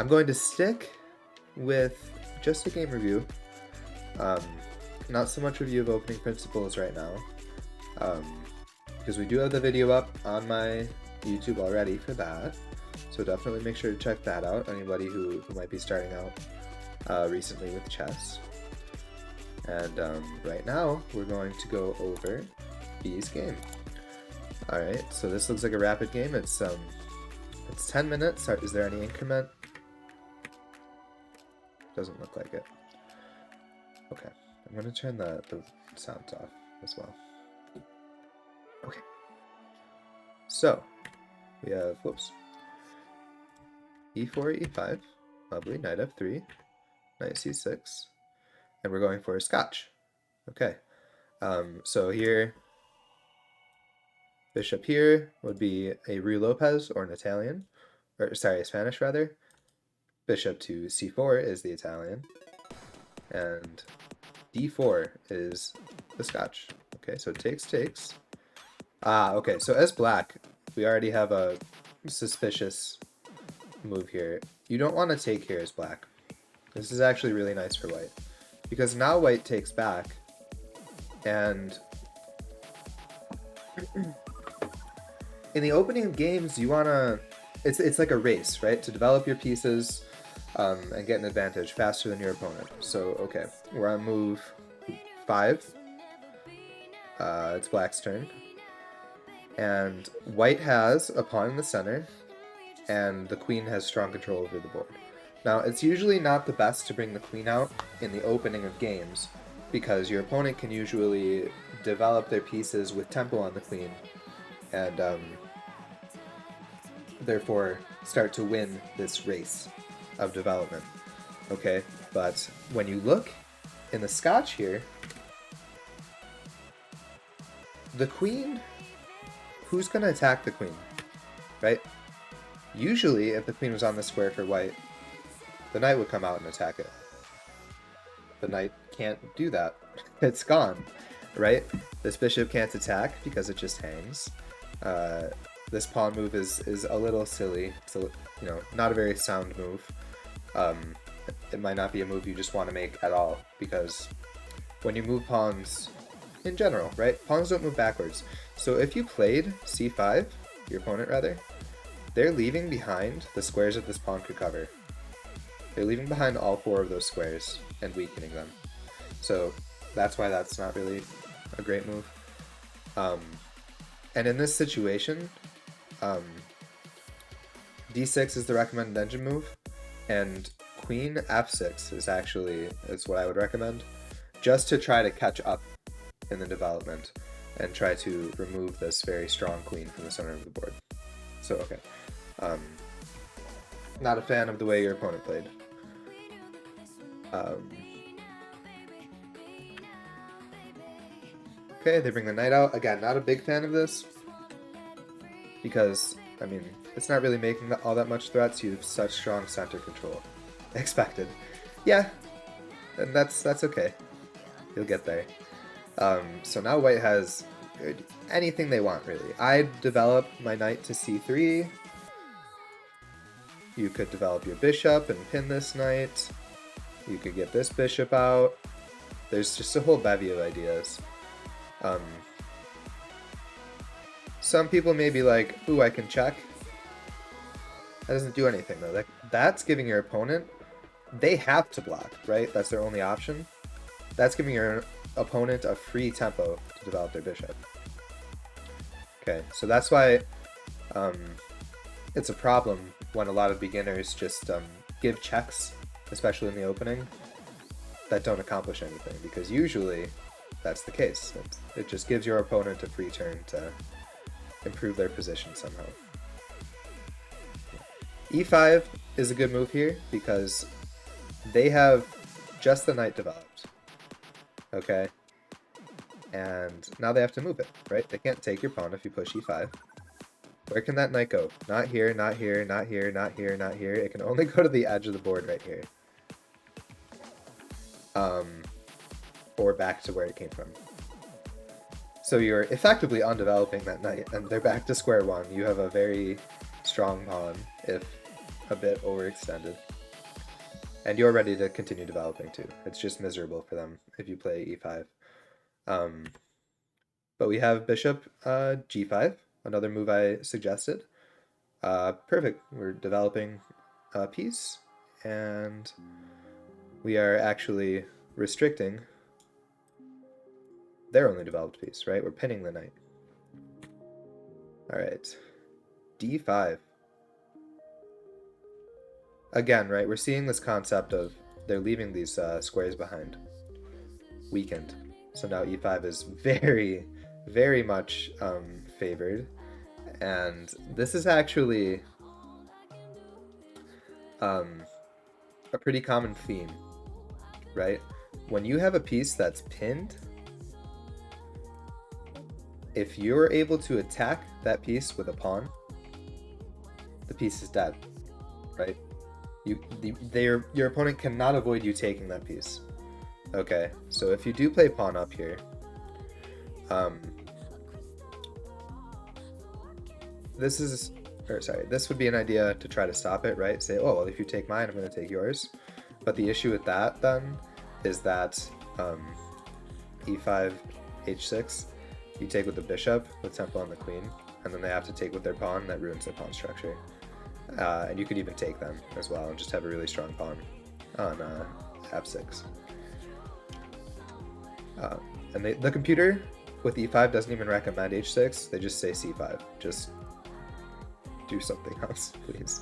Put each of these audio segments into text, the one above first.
I'm going to stick with just a game review. Not so much review of opening principles right now, because we do have the video up on my YouTube already for that. So definitely make sure to check that out, anybody who might be starting out recently with chess. And right now, we're going to go over B's game. Alright, so this looks like a rapid game. It's 10 minutes. Is there any increment? Doesn't look like it. Okay, I'm going to turn the sounds off as well. Okay. So, we have, whoops, e4, e5, lovely, knight f3, knight c6, and we're going for a Scotch. Okay, so here, bishop here would be a Ruy Lopez or an Italian, or sorry, Spanish rather. Bishop to c4 is the Italian, and d4 is the Scotch. Okay, so takes. Okay, so as black, we already have a suspicious move here. You don't want to take here as black. This is actually really nice for white, because now white takes back, and in the opening of games, you want to... It's like a race, right? To develop your pieces and get an advantage faster than your opponent. So, okay, we're on move 5. It's black's turn. And white has a pawn in the center, and the queen has strong control over the board. Now, it's usually not the best to bring the queen out in the opening of games, because your opponent can usually develop their pieces with tempo on the queen, and therefore start to win this race of development. Okay, but when you look in the Scotch here, the queen, who's going to attack the queen, right? Usually, if the queen was on the square for white, the knight would come out and attack it. The knight can't do that. It's gone, right? This bishop can't attack because it just hangs. This pawn move is a little silly. It's not a very sound move. It might not be a move you just want to make at all, because when you move pawns in general, right? Pawns don't move backwards. So if you played c5, your opponent rather, they're leaving behind the squares that this pawn could cover. They're leaving behind all 4 of those squares and weakening them. So that's why that's not really a great move. And in this situation, d6 is the recommended engine move, and queen f6 is what I would recommend, just to try to catch up in the development and try to remove this very strong queen from the center of the board. So, okay. Not a fan of the way your opponent played. Okay, they bring the knight out. Again, not a big fan of this, because, I mean, it's not really making all that much threats. You have such strong center control. Expected. Yeah, and that's okay. You'll get there. So now white has anything they want, really. I'd develop my knight to c3. You could develop your bishop and pin this knight. You could get this bishop out. There's just a whole bevy of ideas. Some people may be like, ooh, I can check. That doesn't do anything, though. That's giving your opponent... They have to block, right? That's their only option. That's giving your opponent a free tempo to develop their bishop. Okay, so that's why it's a problem when a lot of beginners just give checks, especially in the opening, that don't accomplish anything, because usually that's the case. It just gives your opponent a free turn to improve their position somehow. e5 is a good move here because they have just the knight developed. Okay? And now they have to move it, right? They can't take your pawn if you push e5. Where can that knight go? Not here, not here, not here, not here, not here. It can only go to the edge of the board right here. Or back to where it came from. So you're effectively undeveloping that knight, and they're back to square one. You have a very strong pawn, if a bit overextended. And you're ready to continue developing too. It's just miserable for them if you play e5. But we have bishop g5, another move I suggested. Perfect. We're developing a piece, and we are actually restricting their only developed piece, right? We're pinning the knight. All right, d5. Again, right, we're seeing this concept of they're leaving these squares behind. Weakened. So now e5 is very, very much favored. And this is actually a pretty common theme, right? When you have a piece that's pinned, if you're able to attack that piece with a pawn, the piece is dead, right? Your opponent cannot avoid you taking that piece. Okay, so if you do play pawn up here, this would be an idea to try to stop it, right? Say, oh, well, if you take mine, I'm going to take yours. But the issue with that, then, is that e5, h6, you take with the bishop, with tempo on the queen, and then they have to take with their pawn, that ruins their pawn structure. And you could even take them as well, and just have a really strong pawn on f6. And the computer with e5 doesn't even recommend h6, they just say c5. Just do something else, please.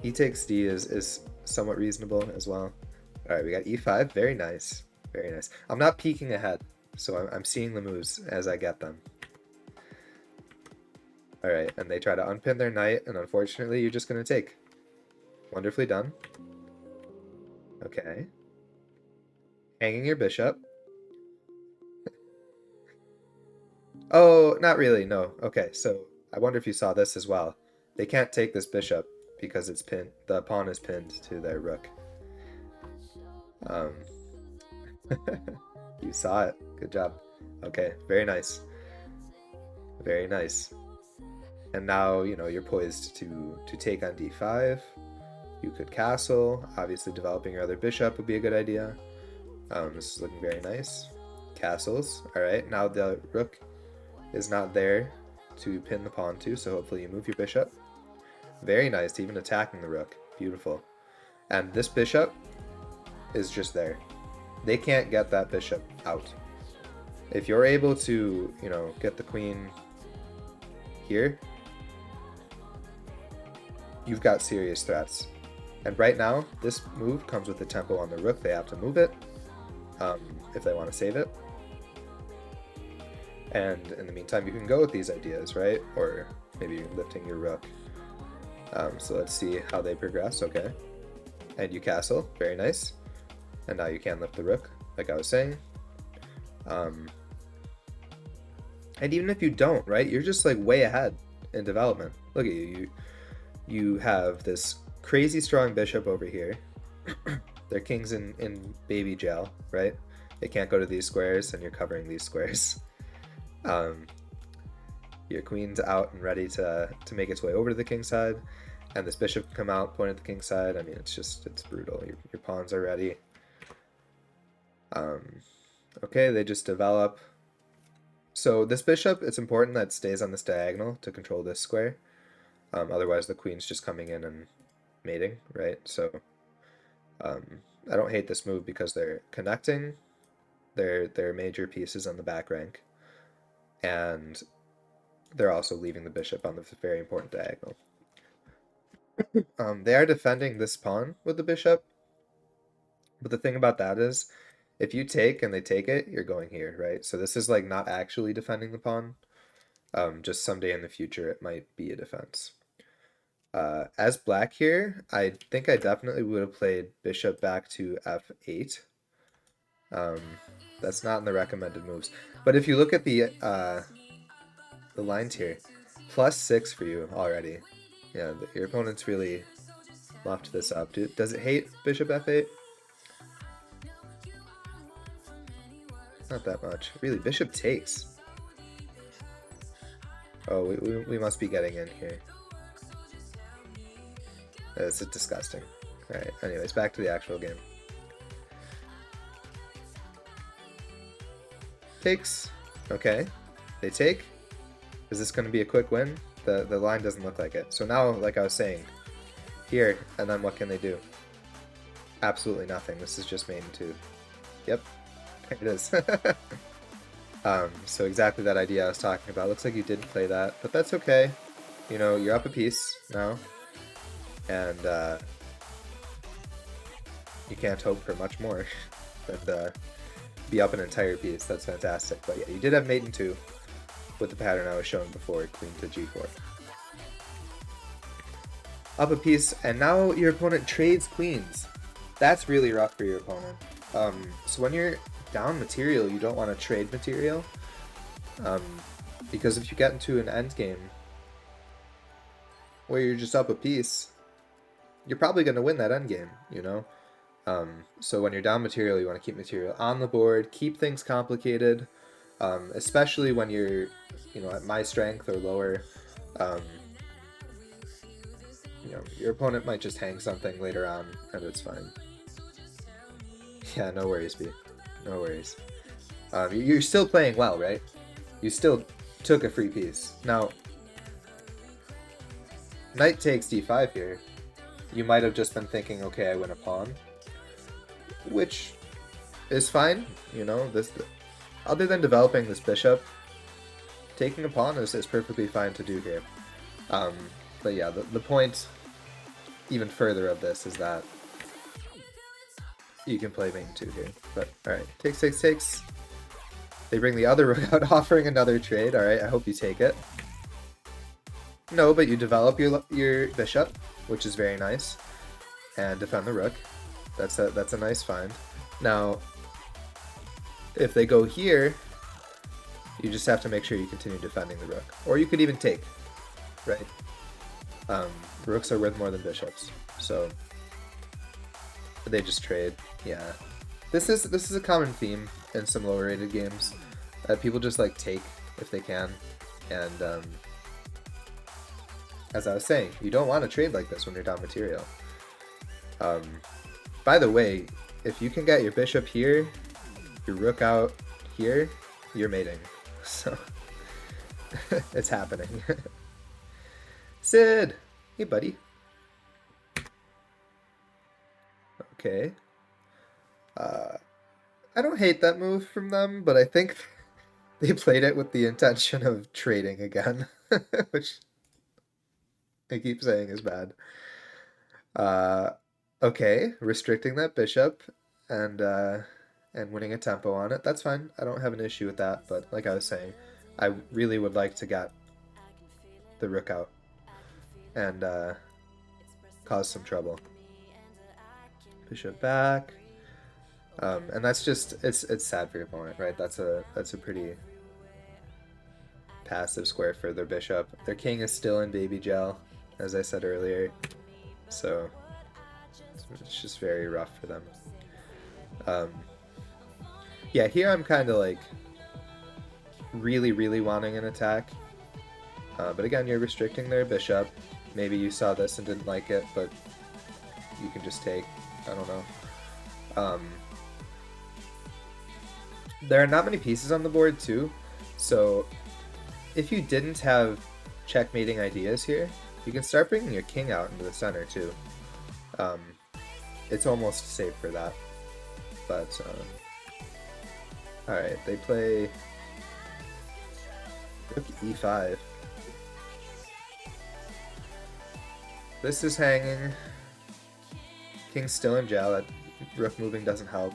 E takes d is somewhat reasonable as well. All right, we got e5, very nice, very nice. I'm not peeking ahead, so I'm seeing the moves as I get them. All right, and they try to unpin their knight, and unfortunately, you're just gonna take. Wonderfully done. Okay. Hanging your bishop. Oh, not really, no. Okay, so I wonder if you saw this as well. They can't take this bishop because it's pinned. The pawn is pinned to their rook. You saw it. Good job. Okay, very nice. Very nice. And now, you know, you're poised to take on d5. You could castle. Obviously, developing your other bishop would be a good idea. This is looking very nice. Castles. All right, now the rook is not there to pin the pawn to, so hopefully you move your bishop. Very nice, even attacking the rook. Beautiful. And this bishop is just there. They can't get that bishop out. If you're able to, you know, get the queen here, you've got serious threats. And right now, this move comes with the tempo on the rook. They have to move it if they want to save it. And in the meantime, you can go with these ideas, right? Or maybe lifting your rook. So let's see how they progress. Okay. And you castle. Very nice. And now you can lift the rook, like I was saying. And even if you don't, right? You're just like way ahead in development. Look at you. You have this crazy strong bishop over here. Their king's in baby jail, right? They can't go to these squares, and you're covering these squares. Your queen's out and ready to make its way over to the king's side, and this bishop can come out, point at the king's side. I mean, it's brutal. Your pawns are ready. Okay, they just develop. So this bishop, it's important that it stays on this diagonal to control this square. Otherwise, the queen's just coming in and mating, right? So I don't hate this move because they're connecting their major pieces on the back rank, and they're also leaving the bishop on the very important diagonal. They are defending this pawn with the bishop, but the thing about that is, if you take and they take it, you're going here, right? So this is like not actually defending the pawn. Just someday in the future, it might be a defense. As black here, I think I definitely would have played bishop back to f8. That's not in the recommended moves. But if you look at the lines here, +6 for you already. Yeah, your opponent's really muffed this up. Does it hate bishop f8? Not that much. Really, bishop takes. Oh, we must be getting in here. It's disgusting. Alright, anyways, back to the actual game. Takes. Okay. They take. Is this going to be a quick win? The line doesn't look like it. So now, like I was saying, here, and then what can they do? Absolutely nothing. This is just maiden 2. Yep. There it is. So exactly that idea I was talking about. Looks like you didn't play that, but that's okay. You know, you're up a piece now. And you can't hope for much more than be up an entire piece. That's fantastic. But yeah, you did have maiden 2 with the pattern I was showing before, queen to g4. Up a piece, and now your opponent trades queens. That's really rough for your opponent. So when you're down material, you don't want to trade material. Because if you get into an endgame where you're just up a piece, you're probably going to win that endgame, you know? So when you're down material, you want to keep material on the board, keep things complicated, especially when you're, you know, at my strength or lower. You know, your opponent might just hang something later on, and it's fine. Yeah, no worries, B. No worries. You're still playing well, right? You still took a free piece. Now, knight takes d5 here. You might have just been thinking, okay, I win a pawn. Which is fine, you know. This, other than developing this bishop, taking a pawn is perfectly fine to do here. But yeah, the point even further of this is that you can play main 2 here. But alright, takes, takes, takes. They bring the other rook out, offering another trade. Alright, I hope you take it. No, but you develop your bishop, which is very nice, and defend the rook. That's a nice find. Now, if they go here, you just have to make sure you continue defending the rook. Or you could even take, right? Rooks are worth more than bishops, so they just trade. Yeah, this is a common theme in some lower rated games. People just like take if they can, and as I was saying, you don't want to trade like this when you're down material. By the way, if you can get your bishop here, your rook out here, you're mating. So it's happening. Sid! Hey, buddy. Okay. I don't hate that move from them, but I think they played it with the intention of trading again, which I keep saying is bad. Okay, restricting that bishop and winning a tempo on it. That's fine. I don't have an issue with that, but like I was saying, I really would like to get the rook out and cause some trouble. Bishop back. And that's just it's sad for your opponent, right? That's a pretty passive square for their bishop. Their king is still in baby gel, as I said earlier, so it's just very rough for them. Yeah, here I'm kind of like really wanting an attack, but again, you're restricting their bishop. Maybe you saw this and didn't like it, but you can just take. I don't know. There are not many pieces on the board too, so if you didn't have checkmating ideas here, you can start bringing your king out into the center too. It's almost safe for that, but alright, they play rook e5. This is hanging. King's still in jail. That rook moving doesn't help.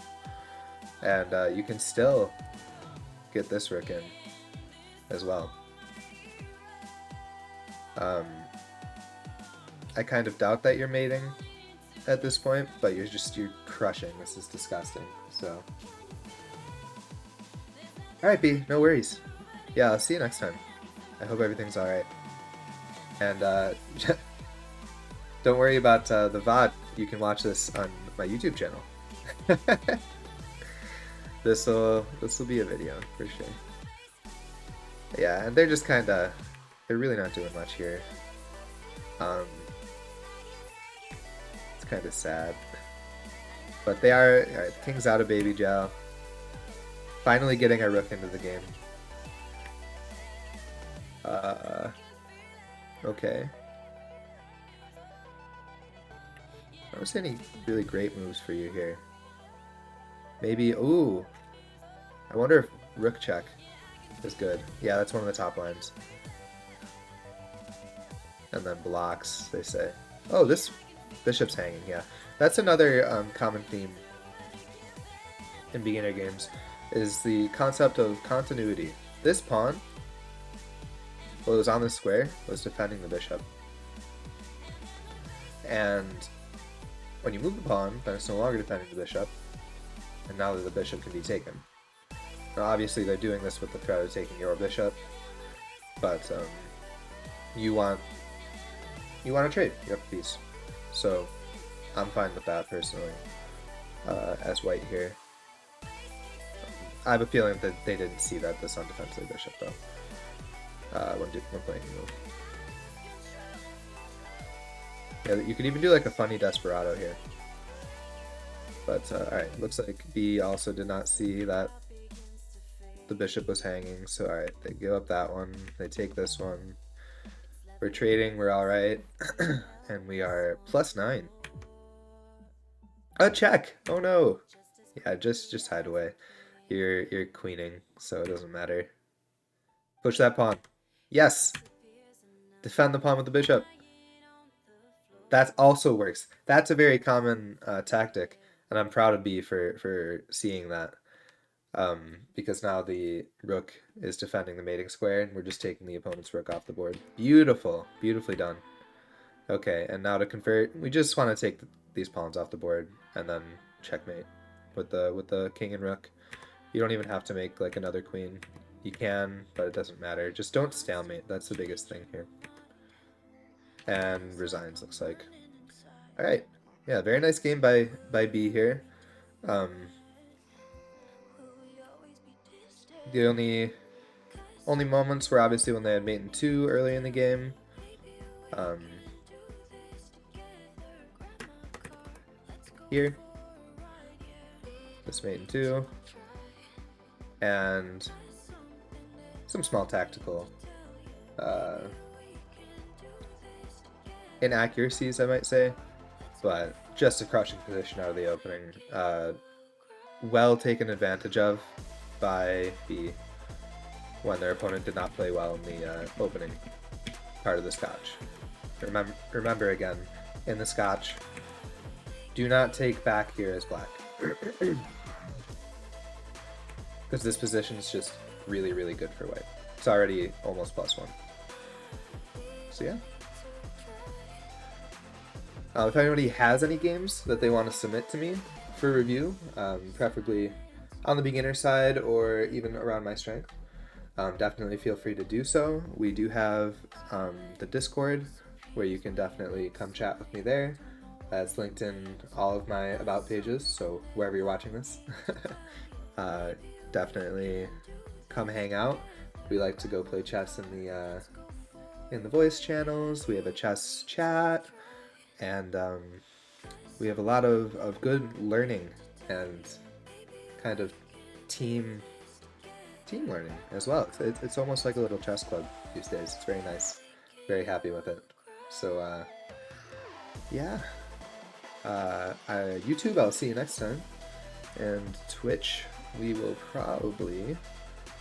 And you can still get this rook in as well. I kind of doubt that you're mating at this point, but you're crushing. This is disgusting. So, alright, B, no worries. Yeah, I'll see you next time. I hope everything's alright. And don't worry about the VOD. You can watch this on my YouTube channel. This will be a video for sure. Yeah, and they're just they're really not doing much here. kind of sad. But they are... Alright, the king's out of Baby Jow. Finally getting our rook into the game. Okay. I don't see any really great moves for you here. Maybe... Ooh! I wonder if rook check is good. Yeah, that's one of the top lines. And then blocks, they say. Oh, this bishop's hanging, yeah. That's another common theme in beginner games, is the concept of continuity. This pawn, while it was on the square, was defending the bishop. And when you move the pawn, then it's no longer defending the bishop, and now that the bishop can be taken. Now obviously they're doing this with the threat of taking your bishop, but you want to trade your piece. So I'm fine with that personally, as white here. I have a feeling that they didn't see that this undefensive bishop though, when playing the move. Yeah, you could even do like a funny desperado here. But alright, looks like B also did not see that the bishop was hanging, so alright, they give up that one, they take this one. We're trading, we're alright, and we are +9. A check! Oh no! Yeah, just hide away. You're queening, so it doesn't matter. Push that pawn. Yes! Defend the pawn with the bishop. That also works. That's a very common tactic, and I'm proud of B for seeing that. Because now the rook is defending the mating square, and we're just taking the opponent's rook off the board. Beautiful. Beautifully done. Okay, and now to convert, we just want to take these pawns off the board, and then checkmate with the king and rook. You don't even have to make like another queen. You can, but it doesn't matter. Just don't stalemate. That's the biggest thing here. And resigns, looks like. Alright. Yeah, very nice game by B here. The only moments were obviously when they had mate in 2 early in the game. Here. This mate in 2. And some small tactical inaccuracies, I might say, but just a crushing position out of the opening. Well taken advantage of by B when their opponent did not play well in the opening part of the Scotch. Remember again, in the Scotch, do not take back here as black. Because this position is just really, really good for white. It's already almost +1. So yeah. If anybody has any games that they want to submit to me for review, preferably on the beginner side or even around my strength, definitely feel free to do so. We do have the Discord, where you can definitely come chat with me there. That's linked in all of my about pages, so wherever you're watching this, definitely come hang out. We like to go play chess in the voice channels. We have a chess chat, and we have a lot of good learning and kind of team learning as well. It's almost like a little chess club these days. It's very nice. Very happy with it. So yeah. YouTube, I'll see you next time. And Twitch, we will probably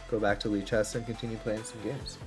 go back to Lee Chess and continue playing some games.